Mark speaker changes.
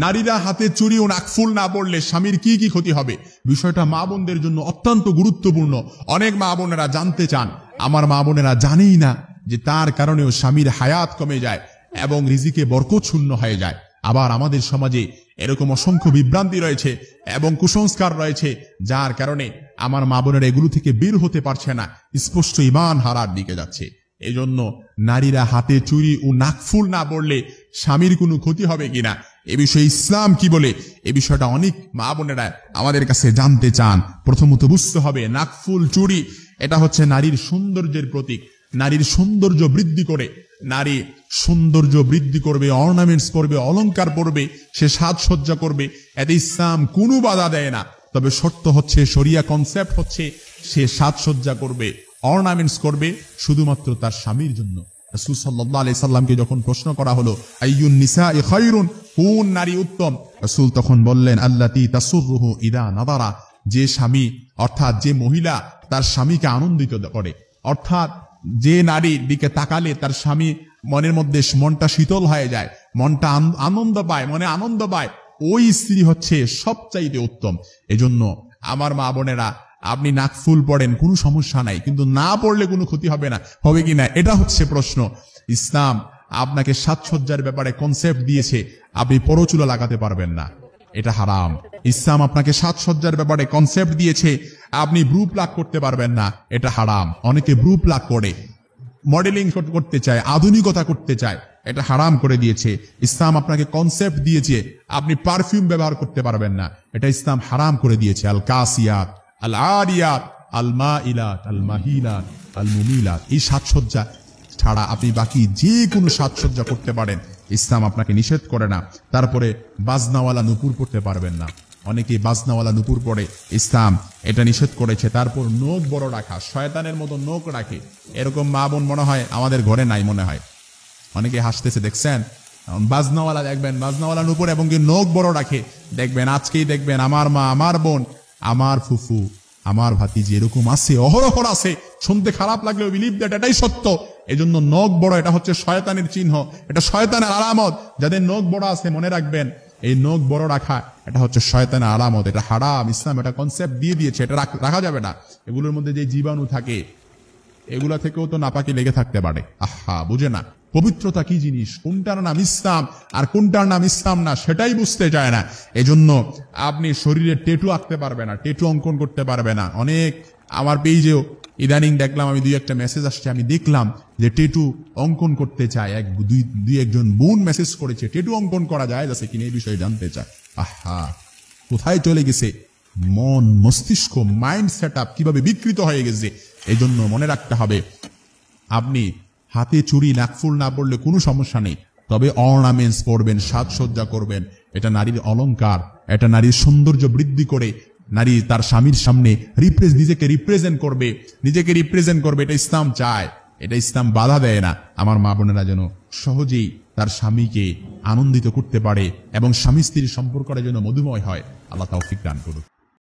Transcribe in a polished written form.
Speaker 1: নারীরা হাতে চুড়ি ও নাকফুল না পড়লে স্বামীর কি কি ক্ষতি হবে, বিষয়টা মা বোনদের জন্য অত্যন্ত গুরুত্বপূর্ণ। অনেক মা বোনেরা জানতে চান, আমার মা বোনেরা জানেই না যে তার কারণেও স্বামীর হায়াত কমে যায় এবং রিজিকে বরকত শূন্য হয়ে যায়। আবার আমাদের সমাজে এরকম অসংখ্য বিভ্রান্তি রয়েছে এবং কুসংস্কার রয়েছে, যার কারণে আমার মা বোনেরা এগুলো থেকে বের হতে পারছে না, স্পষ্ট ঈমান হারার দিকে যাচ্ছে। এজন্য নারীরা হাতে চুড়ি ও নাকফুল না পড়লে স্বামীর কোনো ক্ষতি হবে কিনা, এ বিষয়ে ইসলাম কি বলে, এ বিষয়টা অনেক মা বোনেরা আমাদের কাছে জানতে চান। প্রথমত বুঝতে হবে, নাকফুল চুড়ি এটা হচ্ছে নারীর সৌন্দর্যের প্রতীক। নারীর সৌন্দর্য বৃদ্ধি করে, নারী সৌন্দর্য বৃদ্ধি করবে, অর্নামেন্টস করবে, অলংকার পরবে, সে সাজসজ্জা করবে, এতে ইসলাম কোনো বাধা দেয় না। তবে শর্ত হচ্ছে, শরিয়া কনসেপ্ট হচ্ছে, সে সাজসজ্জা করবে, অর্নামেন্টস করবে শুধুমাত্র তার স্বামীর জন্য। রাসূল সাল্লাল্লাহু আলাইহি সাল্লামকে যখন প্রশ্ন করা হলো, আইয়ুন নিসাই খায়রুন, কোন নারী উত্তম, রাসূল তখন বললেন, আল্লাতী তাসুররুহু ইদা নাদারা, যে স্বামী অর্থাৎ যে মহিলা তার স্বামীকে আনন্দিত করে, অর্থাৎ যে নারীর দিকে তাকালে তার স্বামী মনের মধ্যে মনটা শীতল হয়ে যায়, মনটা আনন্দ পায়, মনে আনন্দ পায়, ওই স্ত্রী হচ্ছে সবচাইতে উত্তম। এজন্য আমার মা বোনেরা, আপনি নাকফুল পড়েন কোনো সমস্যা নাই, কিন্তু না পড়লে কোনো ক্ষতি হবে না, হবে কি না এটা হচ্ছে প্রশ্ন। ইসলাম আপনাকে সাজসজ্জার ব্যাপারে কনসেপ্ট দিয়েছে, আপনি পরচুলা লাগাতে পারবেন না, এটা হারাম। ইসলাম আপনাকে সাজসজ্জার ব্যাপারে কনসেপ্ট দিয়েছে, আপনি ব্রু প্লাগ করতে পারবেন না, এটা হারাম। অনেকে ব্রু প্লাগ করে মডেলিং করতে চায়, আধুনিকতা করতে চায়, এটা হারাম করে দিয়েছে। ইসলাম আপনাকে কনসেপ্ট দিয়েছে, আপনি পারফিউম ব্যবহার করতে পারবেন না, এটা ইসলাম হারাম করে দিয়েছে। আল কাসিয়াত, আল আরিয়াত, আল মাইলাত, আল মাহিলাত, আল মুমিলাত, এই সাজসজ্জা ছাড়া আপনি বাকি যে কোনো সাজসজ্জা করতে পারেন, ইসলাম আপনাকে নিষেধ করে না। তারপরে বাজনাওয়ালা নুপুর পড়তে পারবেন না, অনেকে বাজনাওয়ালা নুপুর পড়ে, ইসলাম এটা নিষেধ করেছে। তারপর নখ বড় রাখা, শয়তানের মতো নখ রাখে, এরকম মা বোন মনে হয় আমাদের ঘরে নাই, মনে হয় অনেকে হাসতেছে, দেখছেন বাজনাওয়ালা, দেখবেন বাজনাওয়ালা নুপুর এবং কি নখ বড় রাখে, দেখবেন আজকেই দেখবেন আমার মা, আমার বোন, আমার ফুফু, আমার ভাতিজি এরকম আছে, অহরহ আছে। শুনতে খারাপ লাগলেও বিলিভ দ্যাট এটাই সত্য। এজন্য নখ বড়, এটা হচ্ছে শয়তানের চিহ্ন, এটা শয়তানের আলামত। যাদের নখ বড় আছে মনে রাখবেন, এই নখ বড় রাখা এটা হচ্ছে শয়তানের আলামত, এটা হারাম। ইসলাম এটা কনসেপ্ট দিয়ে দিয়েছে, এটা রাখা যাবে না। এগুলোর মধ্যে যে জীবাণু থাকে এগুলা থেকেও তো নাপাকি লেগে থাকতে পারে। আহা, বুঝে না পবিত্রতা কি জিনিস, কোনটার নাম ইসলাম আর কোনটার নাম ইসলাম না, সেটাই বুঝতে চায় না। এজন্য আপনি শরীরে টেটু আঁকতে পারবে না, টেটু অঙ্কন করতে পারবে না। অনেক আমার পেজেও ইদানিং দেখলাম, আমি দুই একটা মেসেজ আসছে, আমি দেখলাম যে টেটু অঙ্কন করতে চায়, দুই একজন বোন মেসেজ করেছে, টেটু অঙ্কন করা যায় যাচ্ছে কিনা এই বিষয়ে জানতে চায়। আহা, কোথায় চলে গেছে মন, মস্তিষ্ক, মাইন্ড সেট আপ কিভাবে বিকৃত হয়ে গেছে। এই জন্য মনে রাখতে হবে, আপনি হাতে চুড়ি নাকফুল না পড়লে কোনো সমস্যা নেই, তবে অর্নামেন্টস পরবেন, সাজসজ্জা করবেন, এটা নারীর অলংকার, এটা নারীর সৌন্দর্য বৃদ্ধি করে, নারী তার স্বামীর সামনে নিজেকে রিপ্রেজেন্ট করবে, এটা ইসলাম চায়, এটা ইসলাম বাধা দেয় না। আমার মা বোনেরা যেন সহজেই তার স্বামীকে আনন্দিত করতে পারে এবং স্বামী স্ত্রীর সম্পর্কটা যেন মধুময় হয়। আল্লাহ তৌফিক দান করুন।